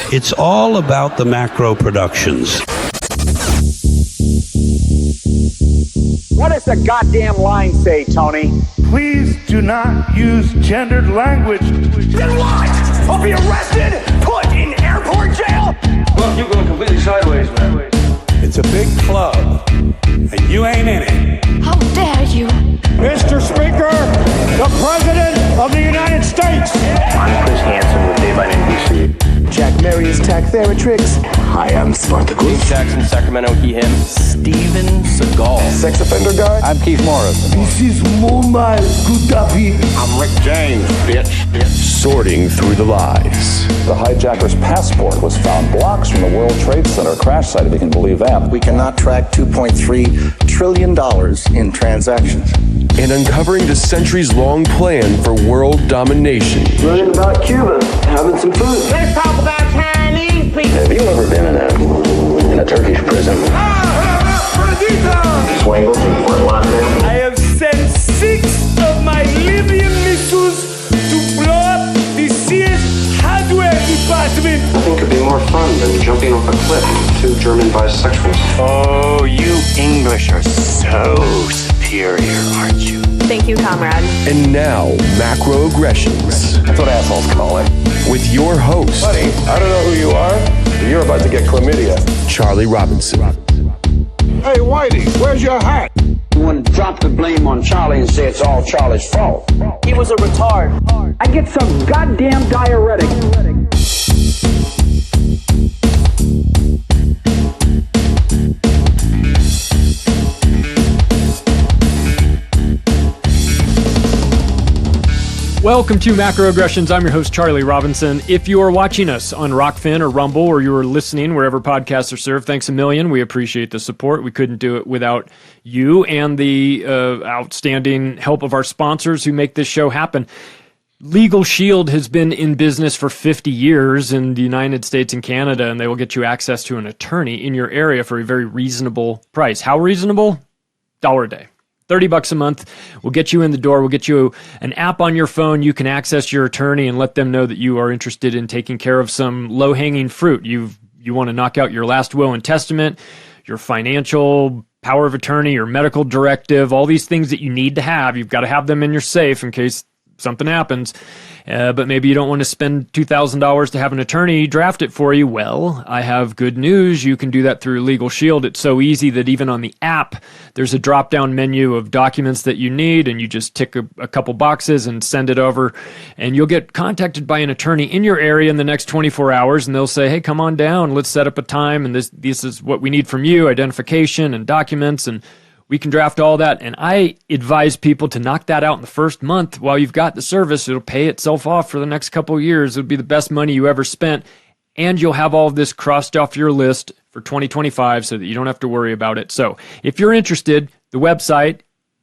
It's all about the Macro Productions. What does the goddamn line say, Tony? Please do not use gendered language. Then what? I'll be arrested, put in airport jail? Look, you're going completely sideways, man. It's a big club, and you ain't in it. How dare you? Mr. Speaker, the President of the United States. I'm Chris Hansen with Daylight NBC. Jack Marius Tack Theratrix. Hi, I'm Spartacus. Jackson, Sacramento, he, him. Steven Seagal. Sex offender guy. I'm Keith Morris. This is Muammar Gaddafi. I'm Rick James, bitch. Sorting through the lies. The hijacker's passport was found blocks from the World Trade Center crash site, if you can believe that. We cannot track $2.3 trillion in transactions. And uncovering the centuries-long plan for world domination. Learning about Cuba, having some food. Let's talk about Chinese people. Have you ever been in a Turkish prison? Swangles in Fort Lauderdale? I have sent 6 of my Libyan missiles to blow up the Sears hardware department. Nothing could be more fun than jumping off a cliff with 2 German bisexuals. Oh, you English are so superior, aren't you? Thank you, comrade. And now, Macroaggressions. That's what assholes call it. With your host, Buddy, I don't know who you are, but you're about to get chlamydia. Charlie Robinson. Hey, Whitey, where's your hat? You want to drop the blame on Charlie and say it's all Charlie's fault. He was a retard. I get some goddamn diuretic. Welcome to Macroaggressions. I'm your host, Charlie Robinson. If you are watching us on Rockfin or Rumble, or you are listening wherever podcasts are served, thanks a million. We appreciate the support. We couldn't do it without you and the outstanding help of our sponsors who make this show happen. Legal Shield has been in business for 50 years in the United States and Canada, and they will get you access to an attorney in your area for a very reasonable price. How reasonable? $1 a day. $30 a month. We'll get you in the door. We'll get you an app on your phone. You can access your attorney and let them know that you are interested in taking care of some low-hanging fruit. You want to knock out your last will and testament, your financial power of attorney, your medical directive, all these things that you need to have. You've got to have them in your safe in case something happens. But maybe you don't want to spend $2,000 to have an attorney draft it for you. Well, I have good news. You can do that through Legal Shield. It's so easy that even on the app, there's a drop-down menu of documents that you need, and you just tick a couple boxes and send it over, and you'll get contacted by an attorney in your area in the next 24 hours, and they'll say, hey, come on down. Let's set up a time, and this is what we need from you, identification and documents, and we can draft all that, and I advise people to knock that out in the first month while you've got the service. It'll pay itself off for the next couple of years. It'll be the best money you ever spent, and you'll have all of this crossed off your list for 2025 so that you don't have to worry about it. So if you're interested, the website,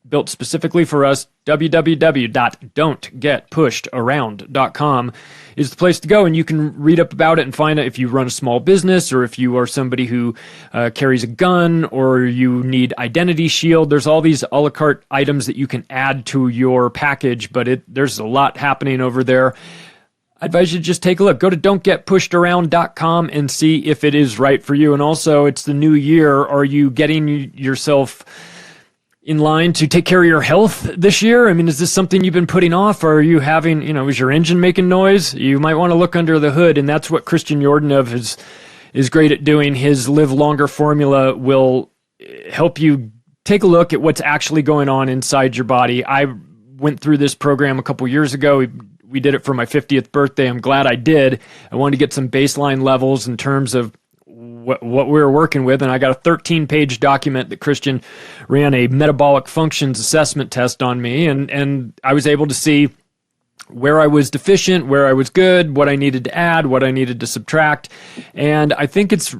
built specifically for us, www.don'tgetpushedaround.com is the place to go, and you can read up about it and find out if you run a small business or if you are somebody who carries a gun or you need identity shield. There's all these a la carte items that you can add to your package, but there's a lot happening over there. I advise you to just take a look. Go to don'tgetpushedaround.com and see if it is right for you. And also, it's the new year. Are you getting yourself in line to take care of your health this year? I mean, is this something you've been putting off? Or are you having, is your engine making noise? You might want to look under the hood, and that's what Christian Yordanov is great at doing. His Live Longer formula will help you take a look at what's actually going on inside your body. I went through this program a couple years ago. We did it for my 50th birthday. I'm glad I did. I wanted to get some baseline levels in terms of what we were working with, and I got a 13-page document that Christian ran a metabolic functions assessment test on me, and I was able to see where I was deficient, where I was good, what I needed to add, what I needed to subtract, and I think it's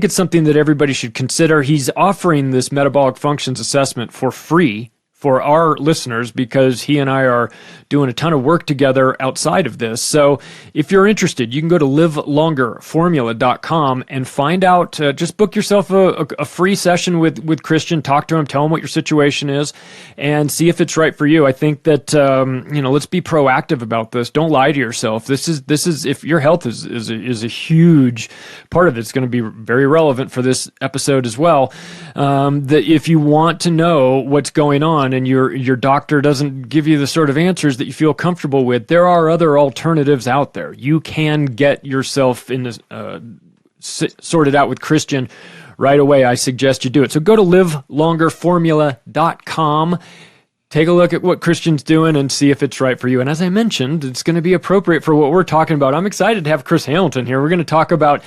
something that everybody should consider. He's offering this metabolic functions assessment for free for our listeners because he and I are doing a ton of work together outside of this. So if you're interested, you can go to livelongerformula.com and find out, just book yourself a free session with Christian, talk to him, tell him what your situation is, and see if it's right for you. I think that, let's be proactive about this. Don't lie to yourself. This is if your health is a huge part of it. It's going to be very relevant for this episode as well. That if you want to know what's going on and your doctor doesn't give you the sort of answers that you feel comfortable with, there are other alternatives out there. You can get yourself in this, sorted out with Christian right away. I suggest you do it. So go to livelongerformula.com. Take a look at what Christian's doing and see if it's right for you. And as I mentioned, it's going to be appropriate for what we're talking about. I'm excited to have Chris Hamilton here. We're going to talk about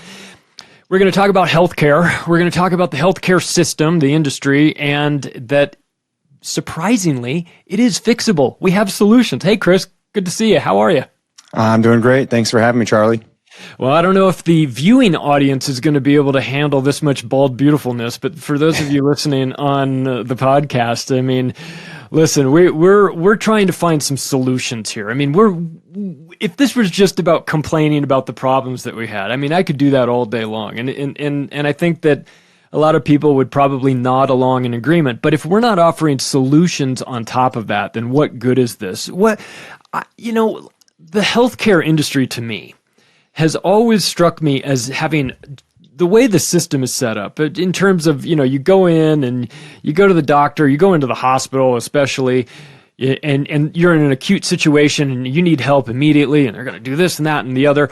healthcare. We're going to talk about the healthcare system, the industry, and that surprisingly, it is fixable. We have solutions. Hey, Chris, good to see you. How are you? I'm doing great. Thanks for having me, Charlie. Well, I don't know if the viewing audience is going to be able to handle this much bald beautifulness, but for those of you listening on the podcast, I mean, listen, we're trying to find some solutions here. I mean, if this was just about complaining about the problems that we had, I mean, I could do that all day long, and I think that a lot of people would probably nod along in agreement. But if we're not offering solutions on top of that, then what good is this? The healthcare industry to me has always struck me as having the way the system is set up in terms of, you go in and you go to the doctor, you go into the hospital especially, and you're in an acute situation and you need help immediately and they're going to do this and that and the other.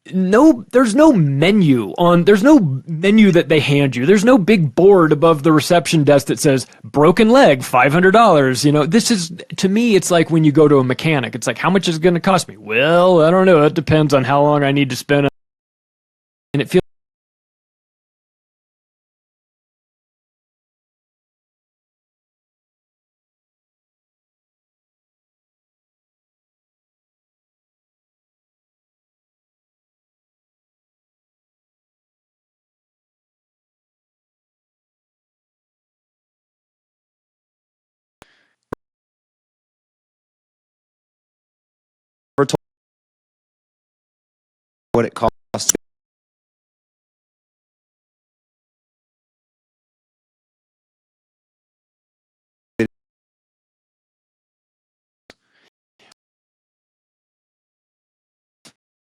There's no menu that they hand you. There's no big board above the reception desk that says broken leg, $500. This is, to me, it's like when you go to a mechanic. It's like, how much is it going to cost me? Well, I don't know. It depends on how long I need to spend. And it feels what it costs.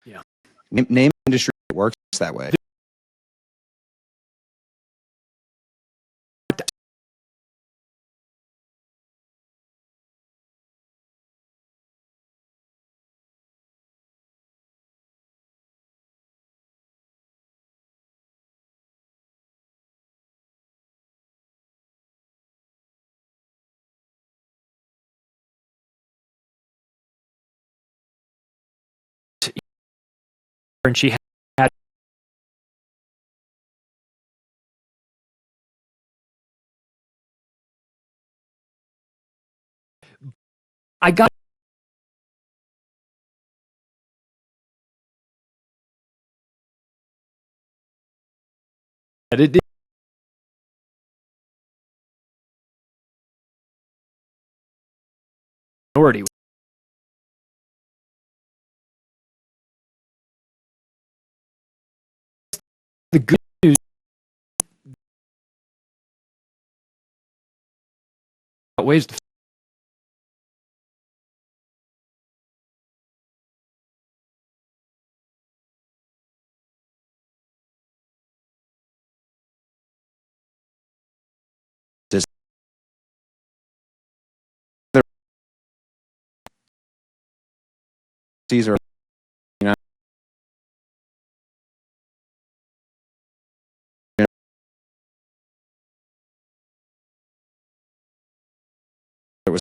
Yeah. Name industry that works that way. and she had I got it. Minority. The good news outweighs the These are, it was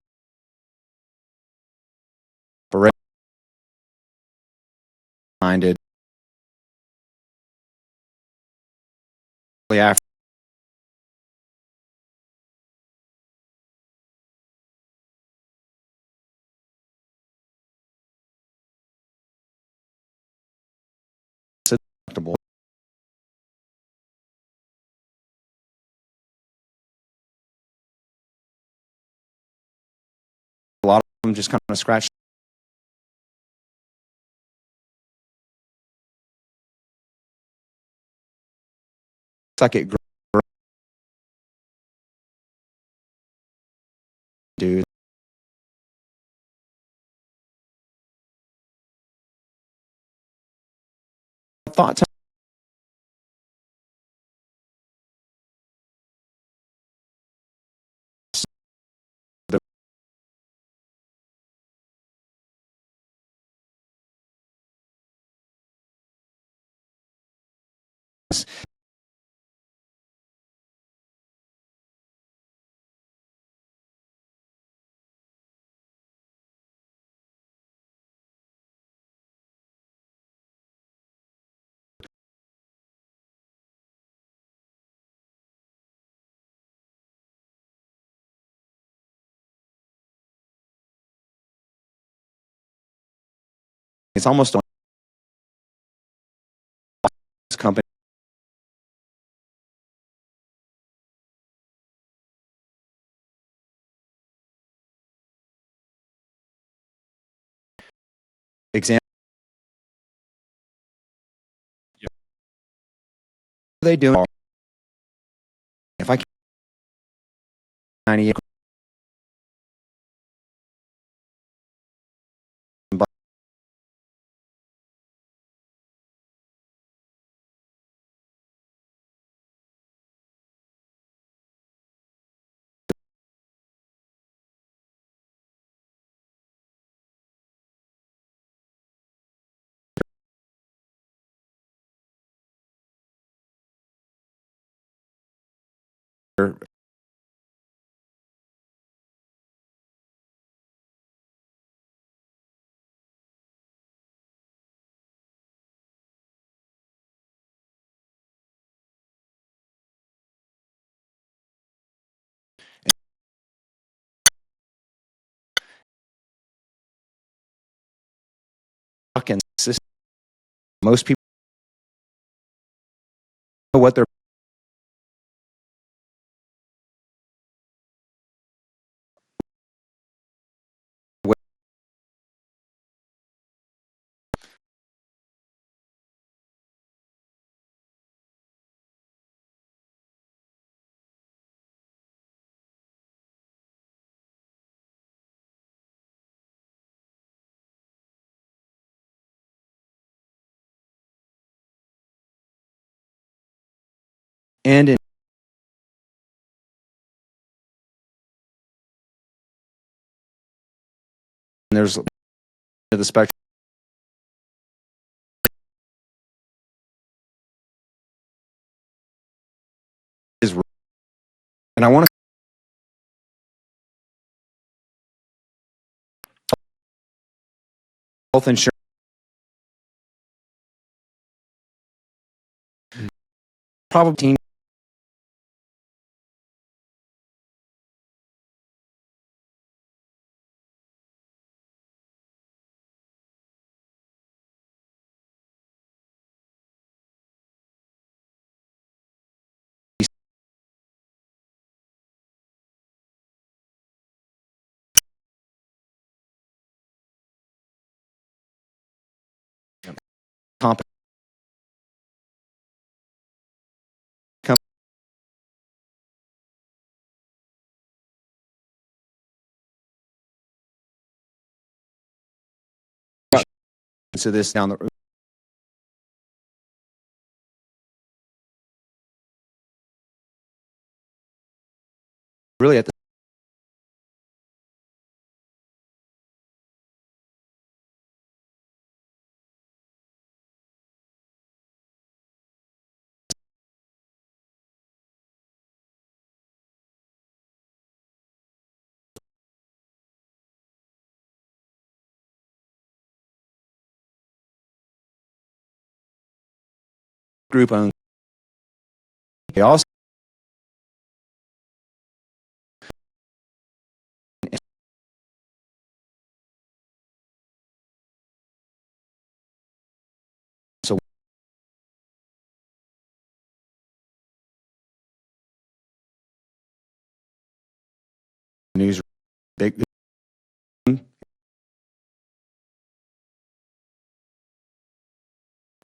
minded after acceptable. thumb just kind of scratched. It's like it grew. Dude. Thought time. It's almost on this company. Example. What are they doing? If I can 98 fucking system. Most people know what they're and in there's the spectrum is, and I want to health insurance probably competent. So this down the road. Really at the group owned. They also so news big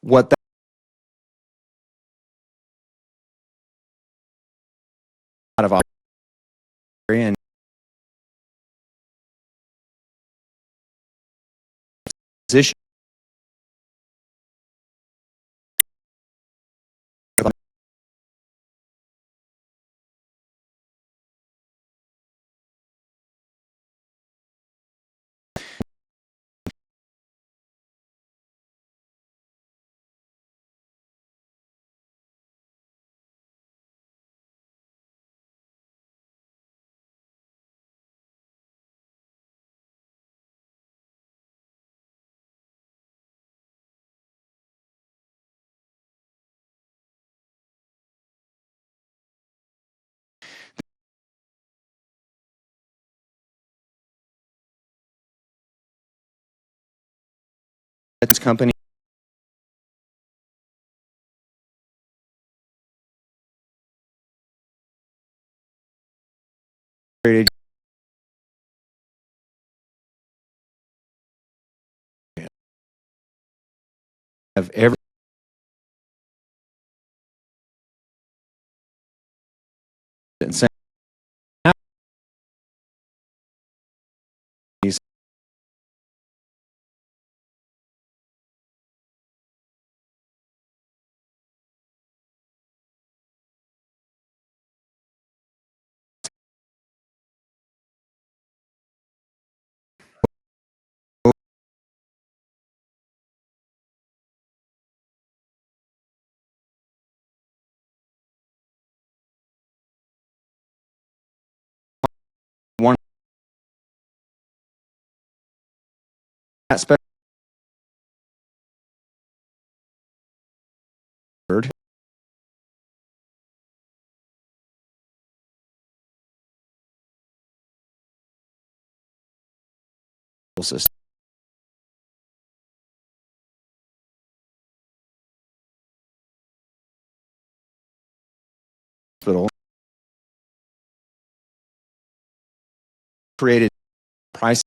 what that out of and position this company created of every one that special system. Hospital created price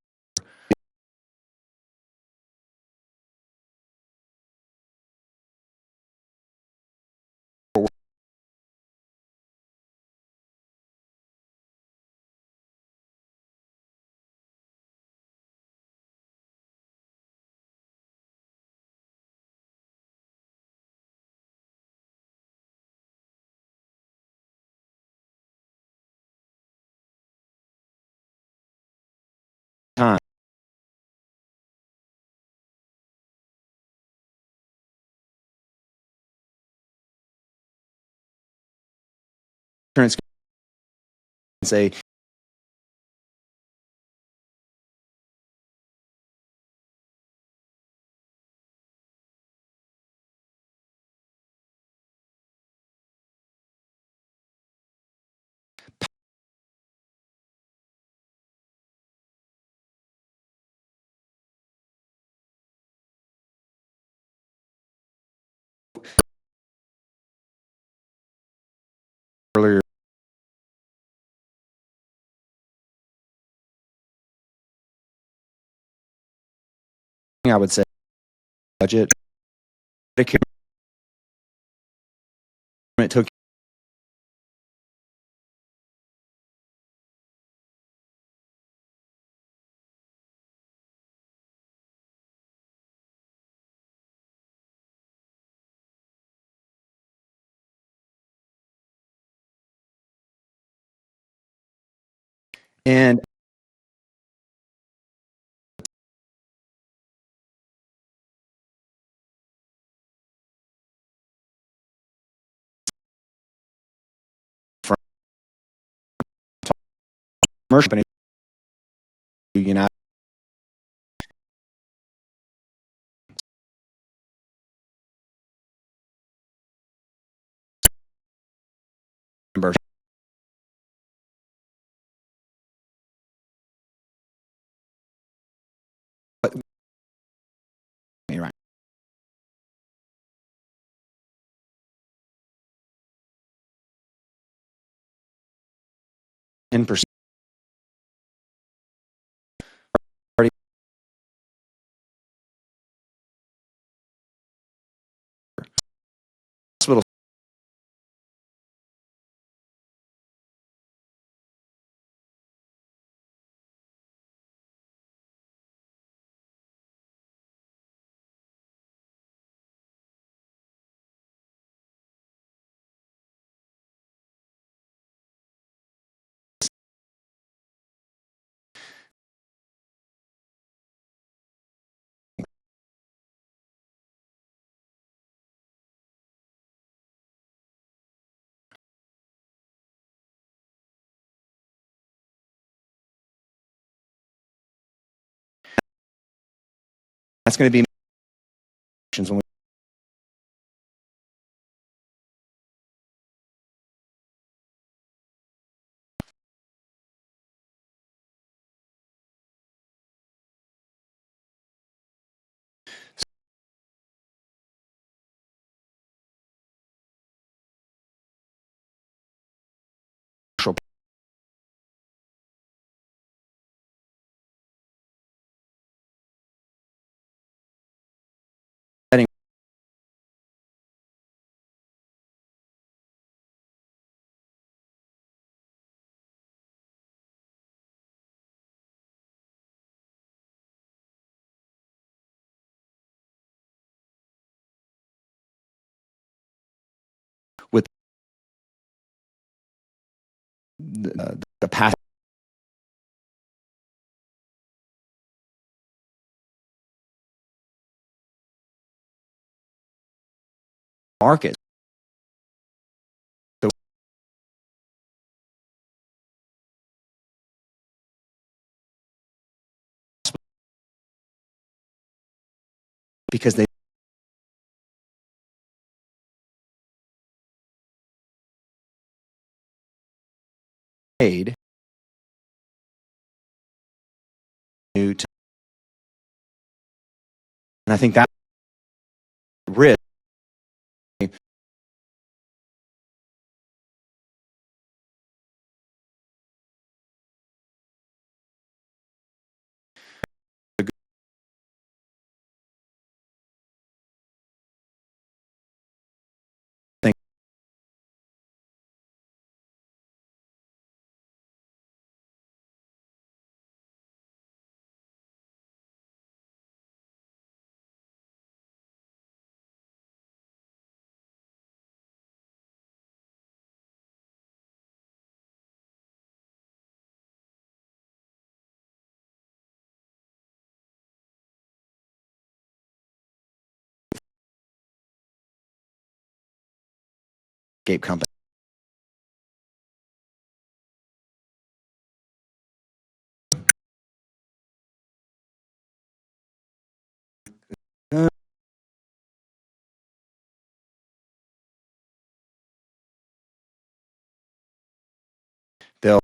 time. Insurance can say earlier I would say budget Medicare it took and from commercial United members right in percent That's going to be when we with the past market. So because they paid new to, and I think that risk thing Gape company. They'll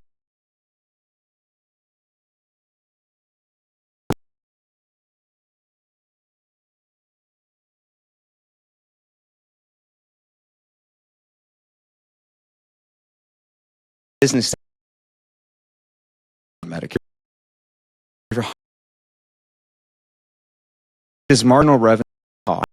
business Medicare is marginal revenue cost.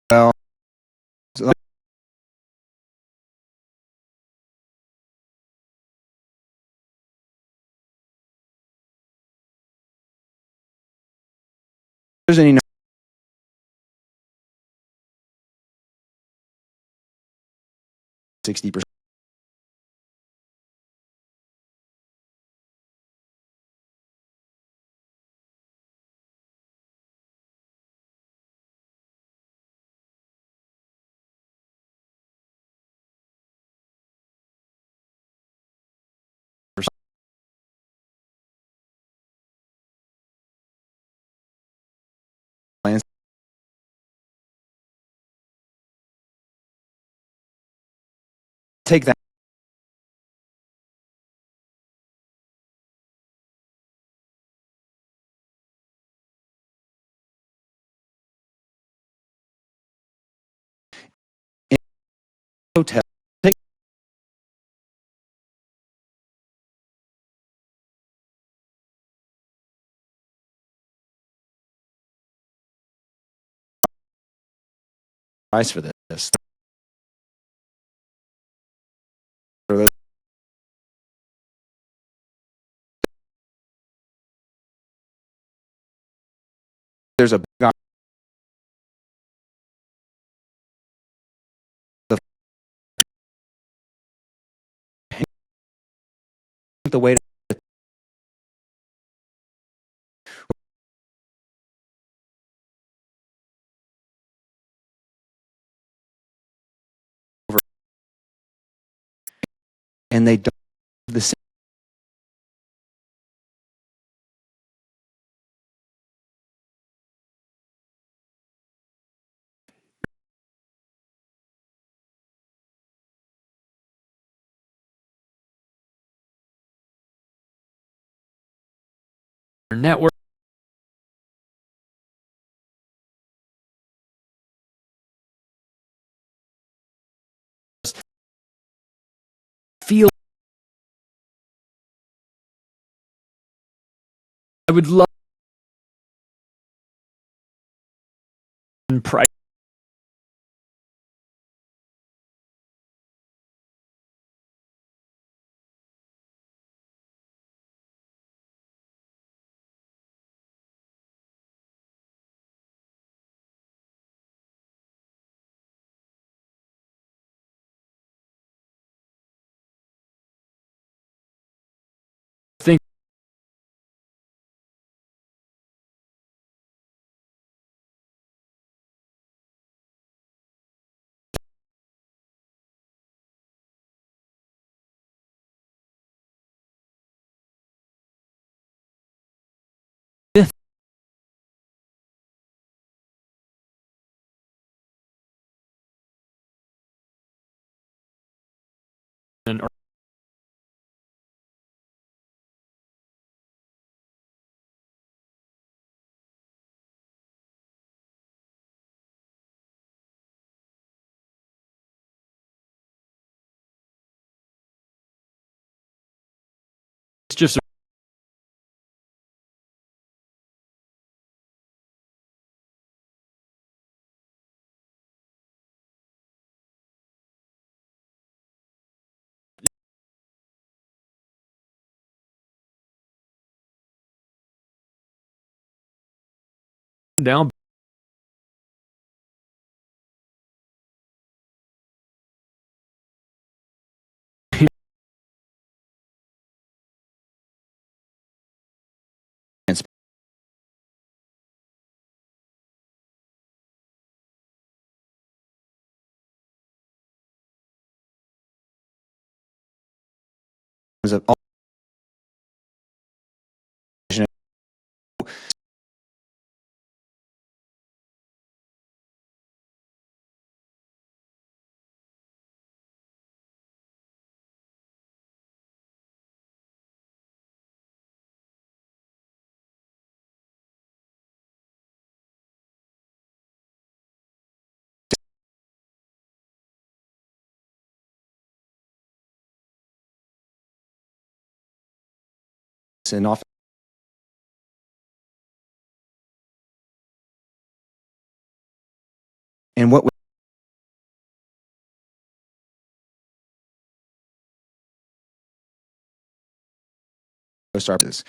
Well, so there's any 60%. Plans. Take that. In hotel. Take price for this. There's a big the way to and they don't have the same network. Feel I would love price. Think and it's just down. of and often and what services.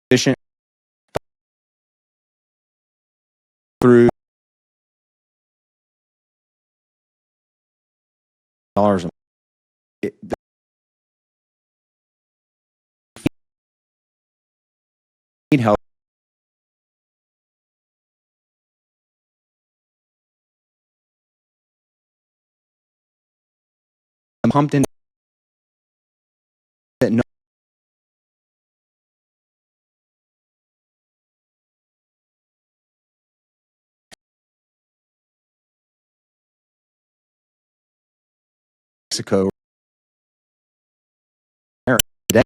Efficient through dollars. Need help. I'm pumped in that no Mexico today.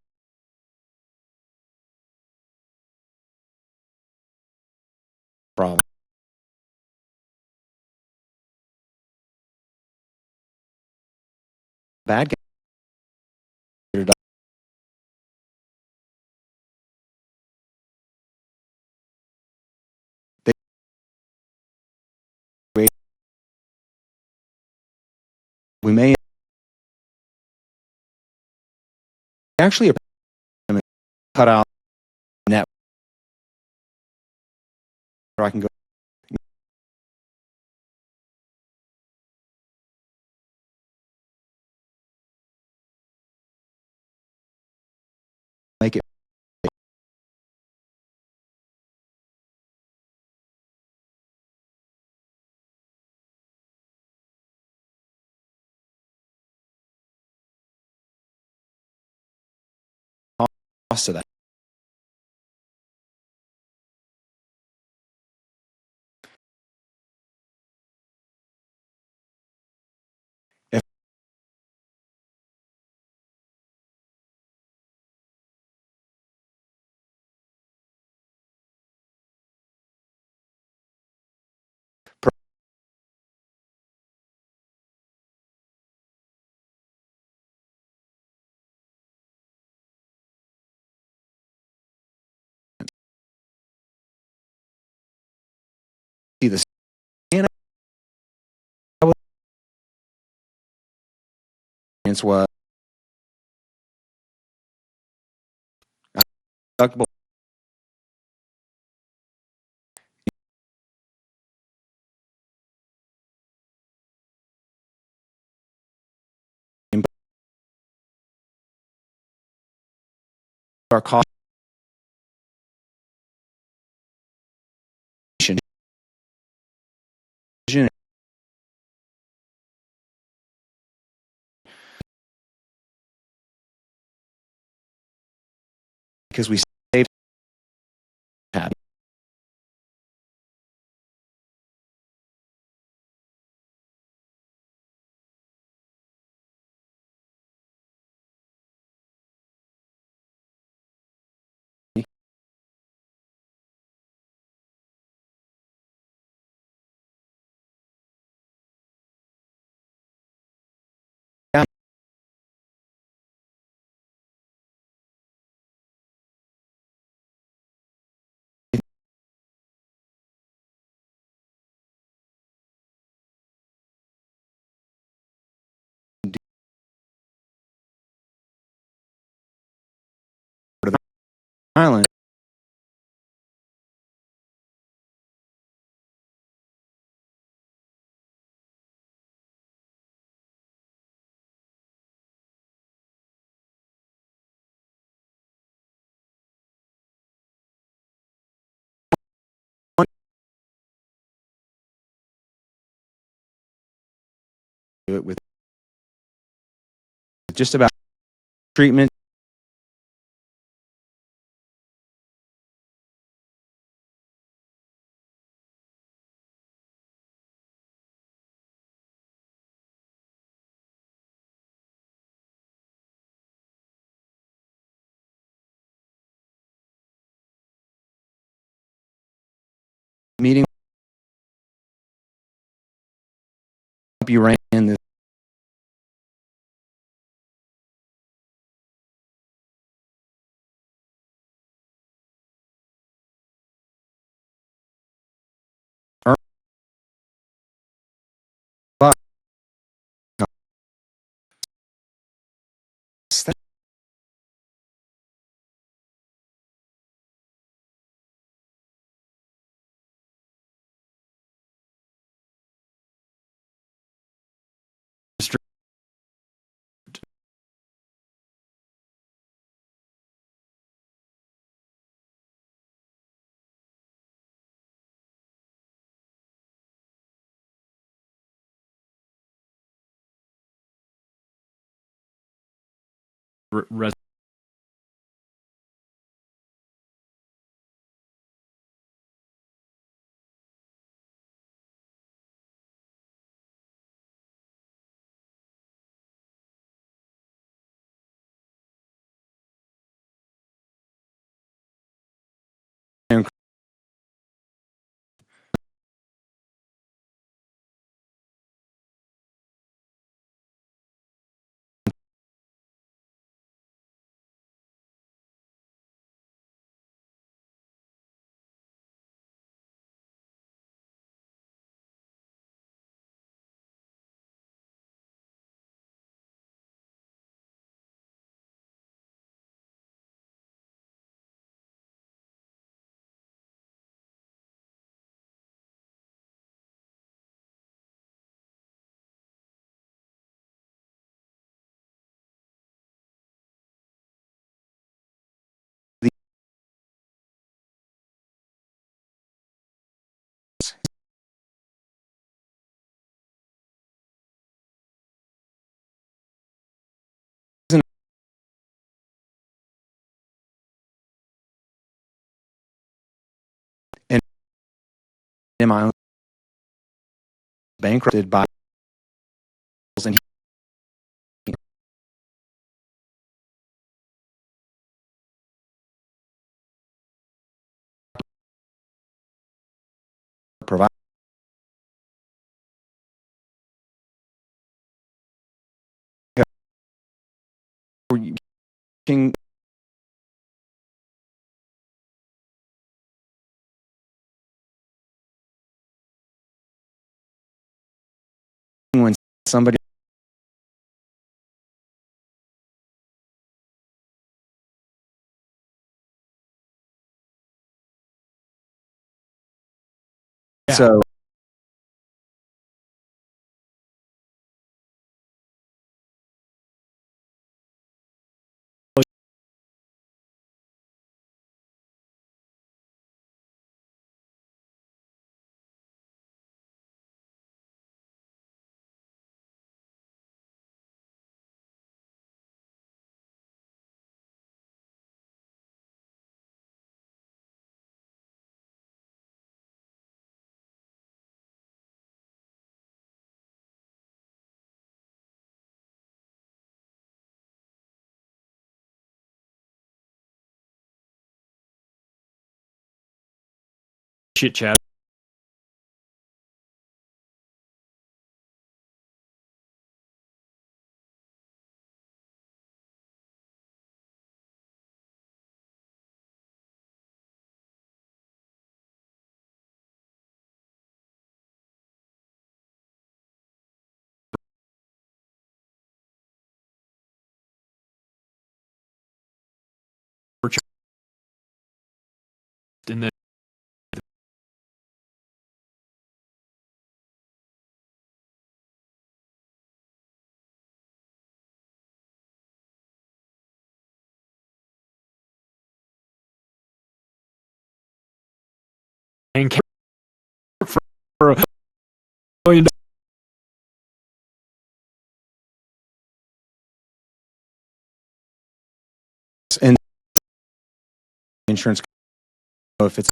Problem. Bad guy. We may actually cut out net where I can go. Make it. Cost of that. If see the was deductible our cost because we saved tab. Island. Do it with just about treatment. Meeting you ran this my own bankrupted by and provide when somebody so chit chat. And then and for $1 million. and insurance if it's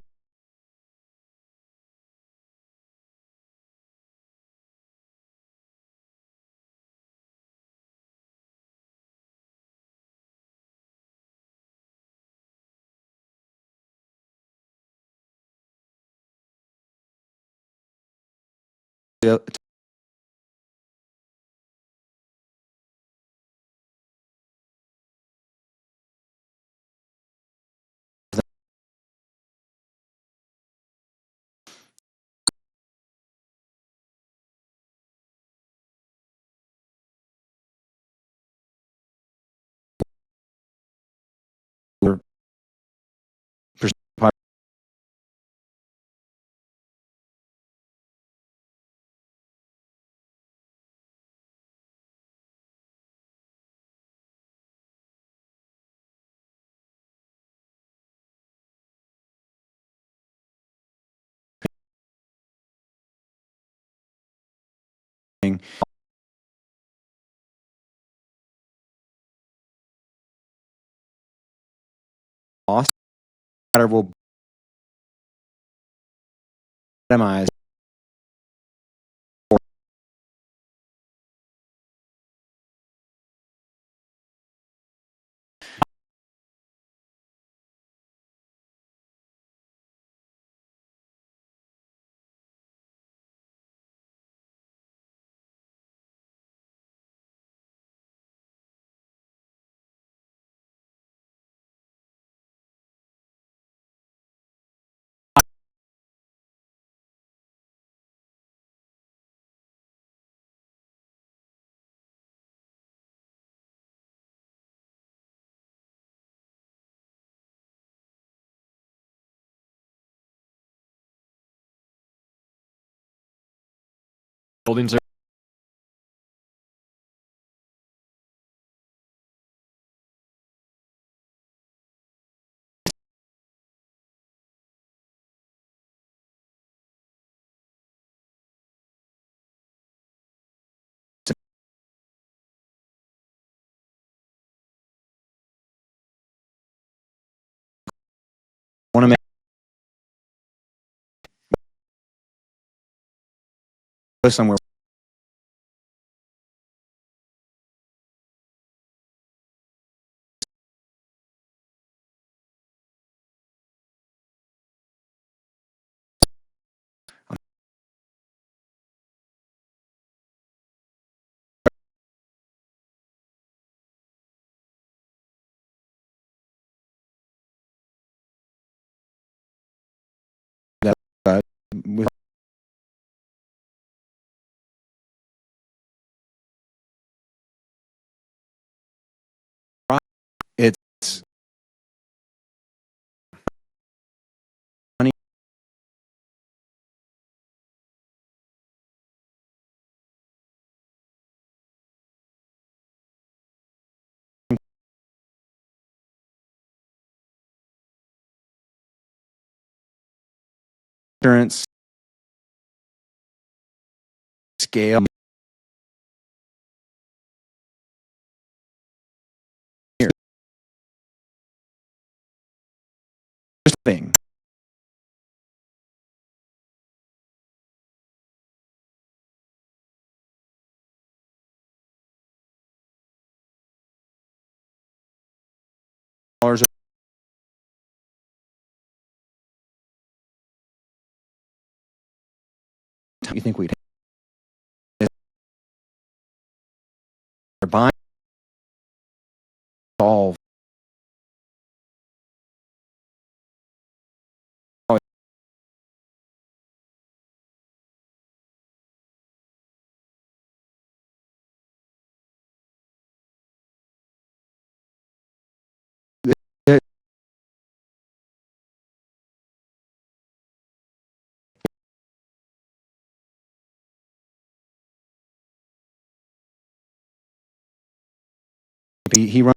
lost will itemize Buildings are want to make somewhere. With it's money insurance scale here thing. Dollars you think we'd buying solve it, he runs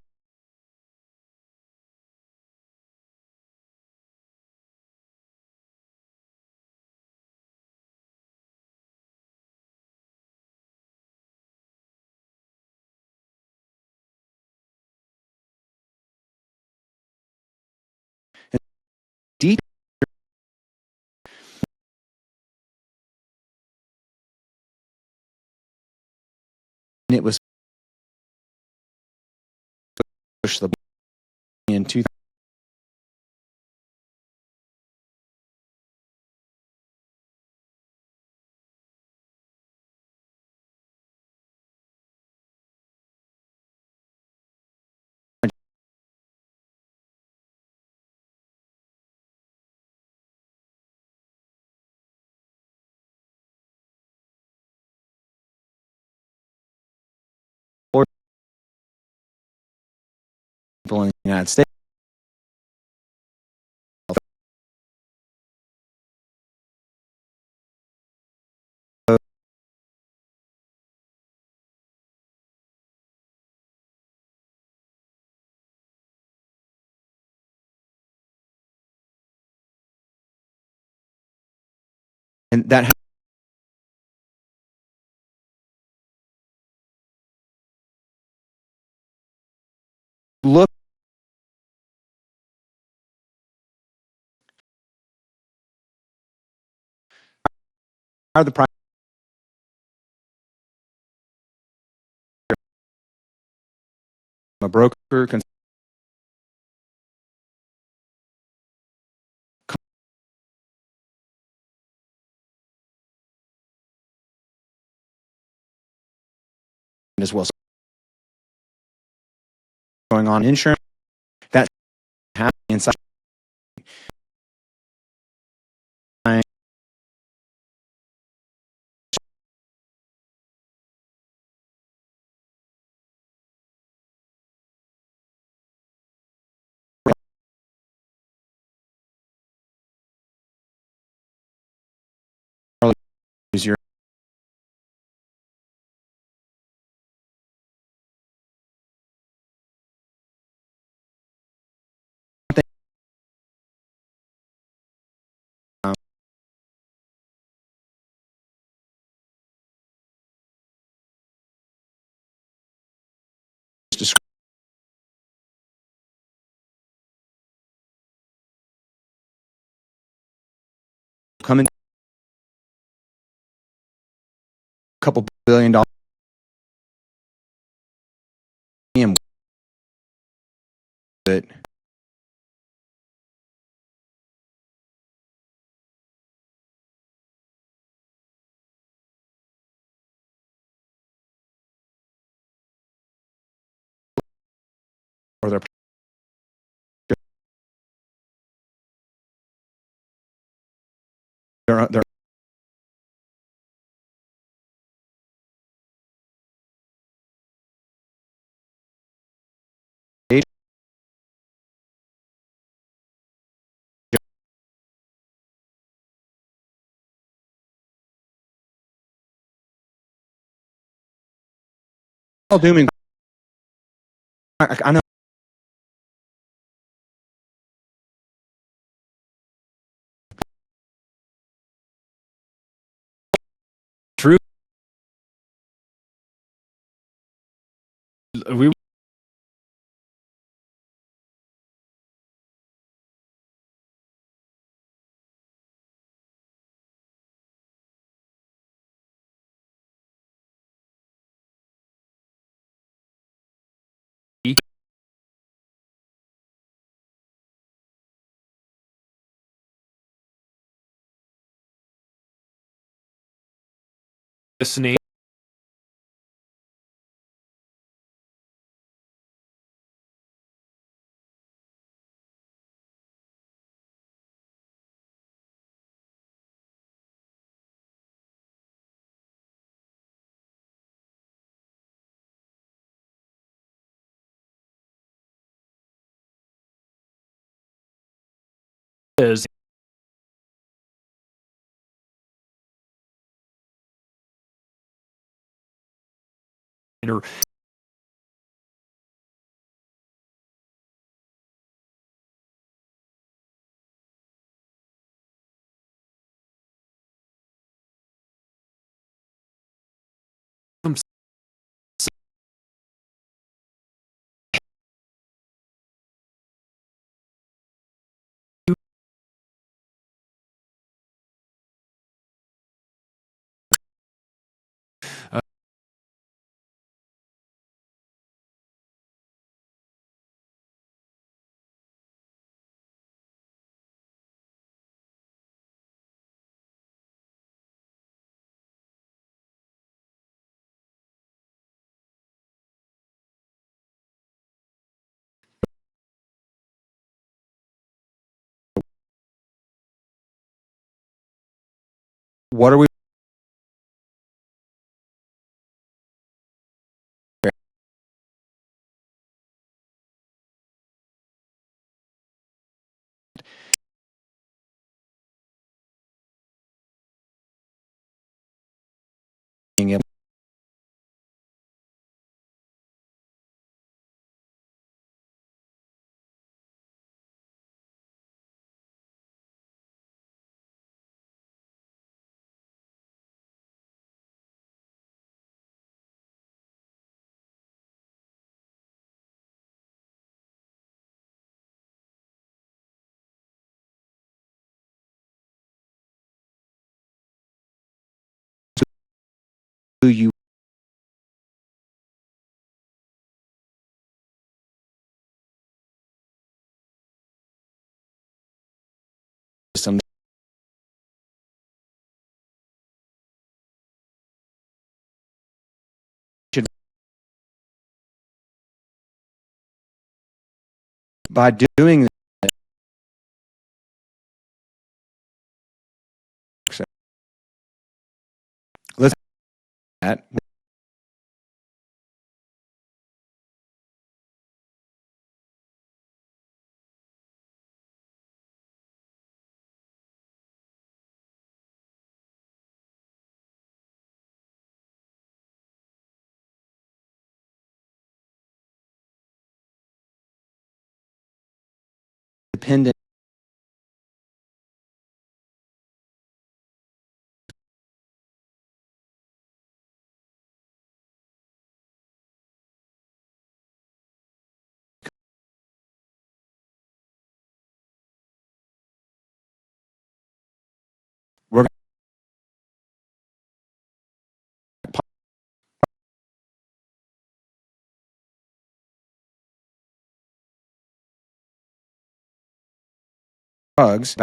deep. And it was push the in 2000 people in the United States. And that look are the price a broker can as well going on insurance that happening inside is your coming couple $1 billion that or their all doom and I know. True. We listening. Is What are we being able to you some should by doing that, let's that dependent we're drugs.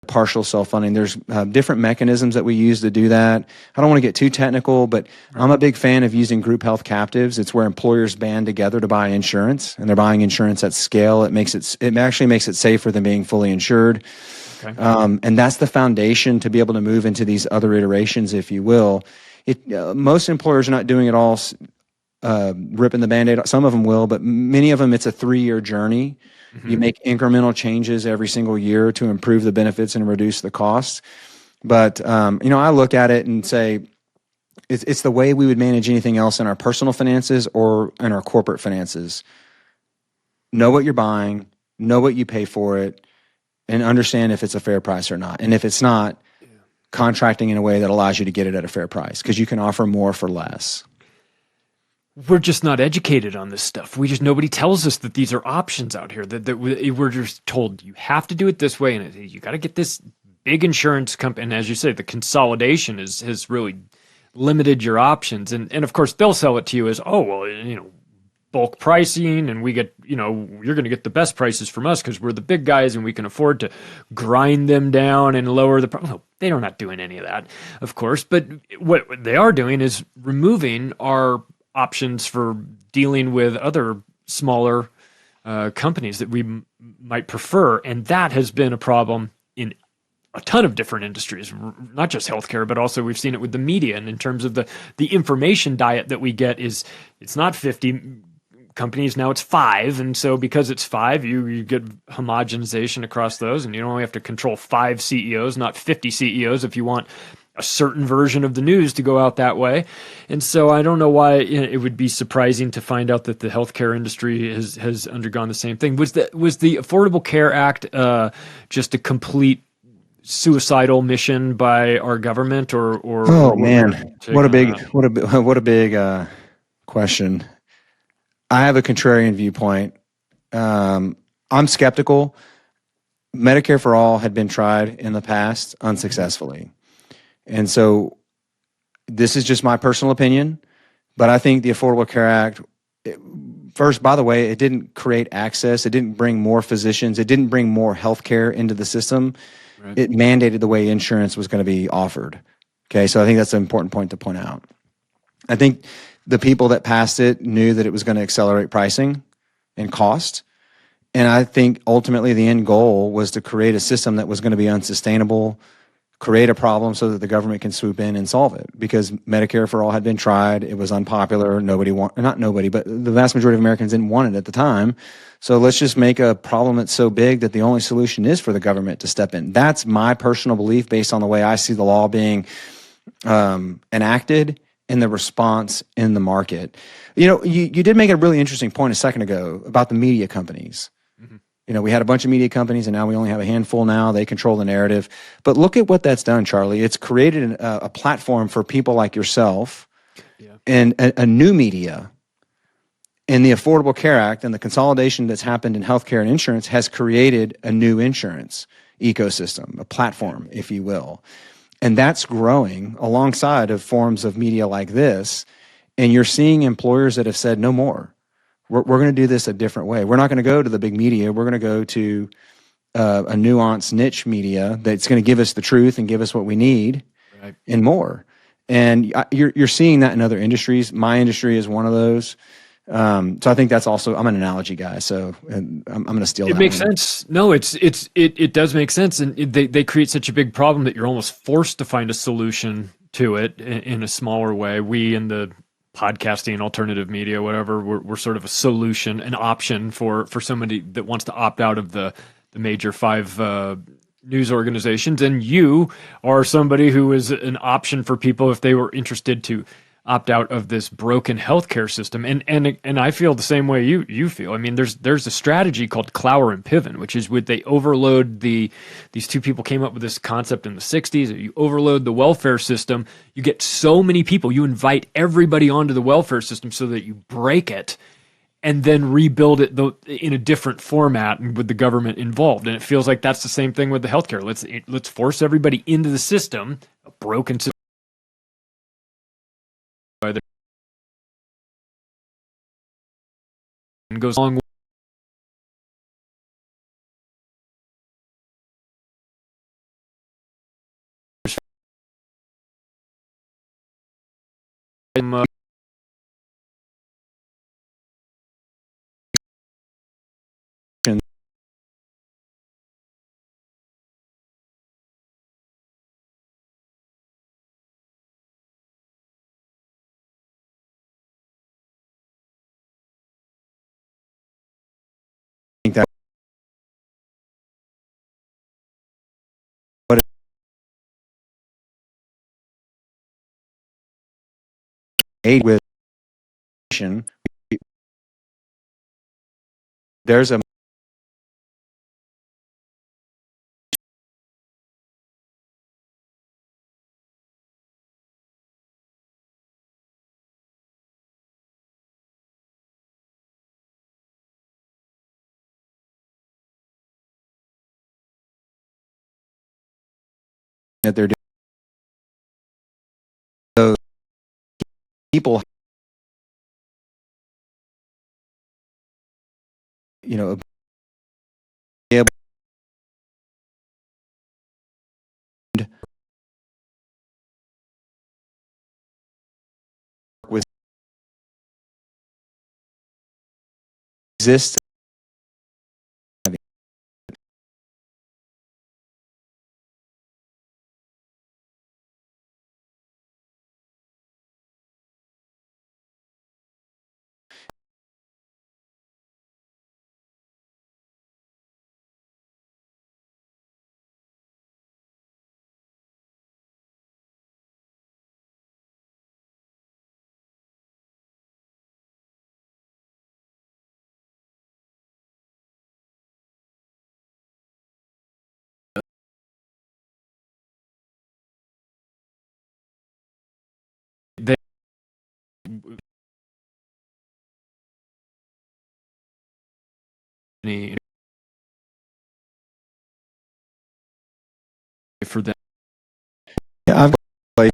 partial self-funding. There's different mechanisms that we use to do that. I don't want to get too technical, but I'm a big fan of using group health captives. It's where employers band together to buy insurance, and they're buying insurance at scale. It actually makes it safer than being fully insured. Okay. And that's the foundation to be able to move into these other iterations, if you will. Most employers are not doing it all, ripping the Band-Aid. Some of them will, but many of them, it's a 3-year journey. Mm-hmm. You make incremental changes every single year to improve the benefits and reduce the costs. But, I look at it and say, it's the way we would manage anything else in our personal finances or in our corporate finances. Know what you're buying, know what you pay for it, and understand if it's a fair price or not. And if it's not, contracting in a way that allows you to get it at a fair price, because you can offer more for less. We're just not educated on this stuff. Nobody tells us that these are options out here, that we're just told you have to do it this way, and you got to get this big insurance company. And as you say, the consolidation has really limited your options. And of course, they'll sell it to you as, oh, well, bulk pricing, and we get, you're going to get the best prices from us because we're the big guys and we can afford to grind them down and lower the price. No, they're not doing any of that, of course. But what they are doing is removing our options for dealing with other smaller companies that we might prefer. And that has been a problem in a ton of different industries, not just healthcare, but also we've seen it with the media. And in terms of the information diet that we get it's not 50 companies, now it's 5. And so because it's 5, you get homogenization across those, and you only have to control 5 CEOs, not 50 CEOs if you want a certain version of the news to go out that way. And so I don't know why it would be surprising to find out that the healthcare industry has undergone the same thing. Was the Affordable Care Act just a complete suicidal mission by our government, or oh man, what a big question. I have a contrarian viewpoint. I'm skeptical. Medicare for All had been tried in the past unsuccessfully. And so this is just my personal opinion, but I think the Affordable Care Act, first, by the way, it didn't create access. It didn't bring more physicians. It didn't bring more healthcare into the system. Right. It mandated the way insurance was going to be offered. Okay, so I think that's an important point to point out. I think the people that passed it knew that it was going to accelerate pricing and cost. And I think ultimately the end goal was to create a system that was going to be unsustainable, create a problem so that the government can swoop in and solve it. Because Medicare for All had been tried. It was unpopular. Not nobody, but the vast majority of Americans didn't want it at the time. So let's just make a problem that's so big that the only solution is for the government to step in. That's my personal belief based on the way I see the law being enacted and the response in the market. You did make a really interesting point a second ago about the media companies. Mm-hmm. We had a bunch of media companies, and now we only have a handful now. They control the narrative. But look at what that's done, Charlie. It's created a platform for people like yourself and a new media. And the Affordable Care Act and the consolidation that's happened in healthcare and insurance has created a new insurance ecosystem, a platform, if you will. And that's growing alongside of forms of media like this. And you're seeing employers that have said, no more. We're going to do this a different way. We're not going to go to the big media. We're going to go to a nuanced niche media that's going to give us the truth and give us what we need and more. And you're seeing that in other industries. My industry is one of those. So I think that's also, I'm an analogy guy, so I'm going to steal that. It makes sense. No, it does make sense. And they create such a big problem that you're almost forced to find a solution to it in a smaller way. We in the podcasting, alternative media, whatever, we're sort of a solution, an option for somebody that wants to opt out of the major 5 news organizations. And you are somebody who is an option for people if they were interested to opt out of this broken healthcare system. And I feel the same way you feel. I mean, there's a strategy called Clower and Piven, which is they overload these 2 people came up with this concept in the 60s. You overload the welfare system, you get so many people, you invite everybody onto the welfare system so that you break it and then rebuild it in a different format and with the government involved. And it feels like that's the same thing with the healthcare. Let's force everybody into the system, a broken system. And goes along think that aid with there's a that they're doing. So people, you know, be able to work with exist. For them. Yeah, I've got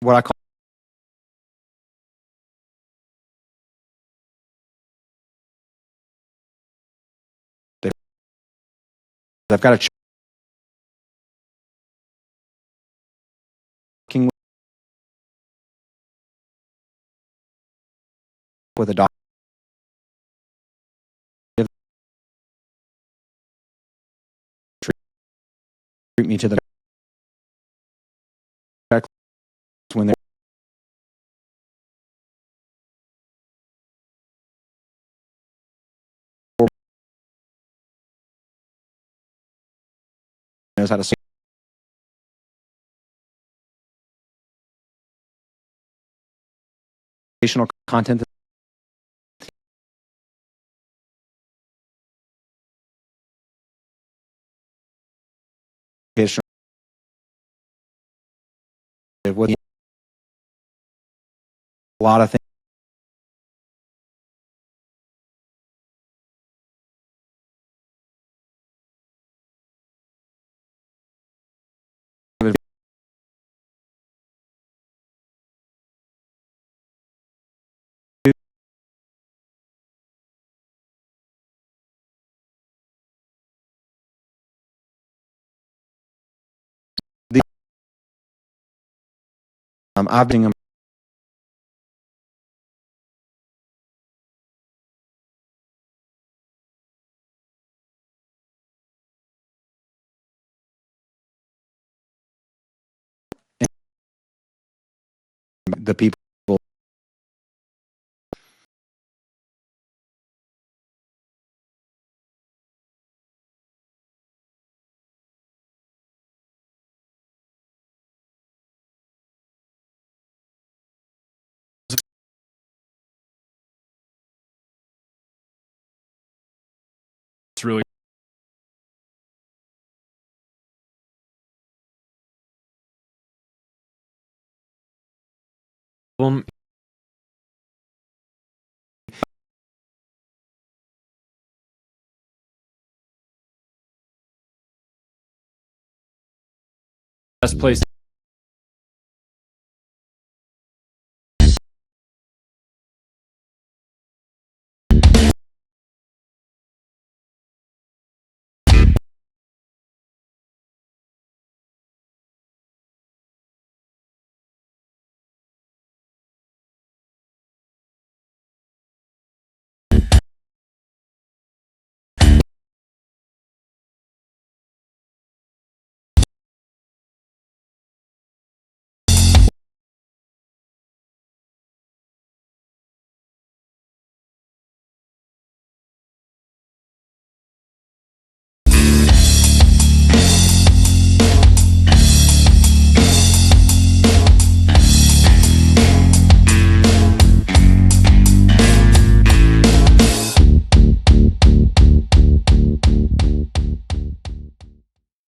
what I call I've got a working with a doctor. Treat me to the when they're knows how to say content. With a lot of things. I've been the people It's really best place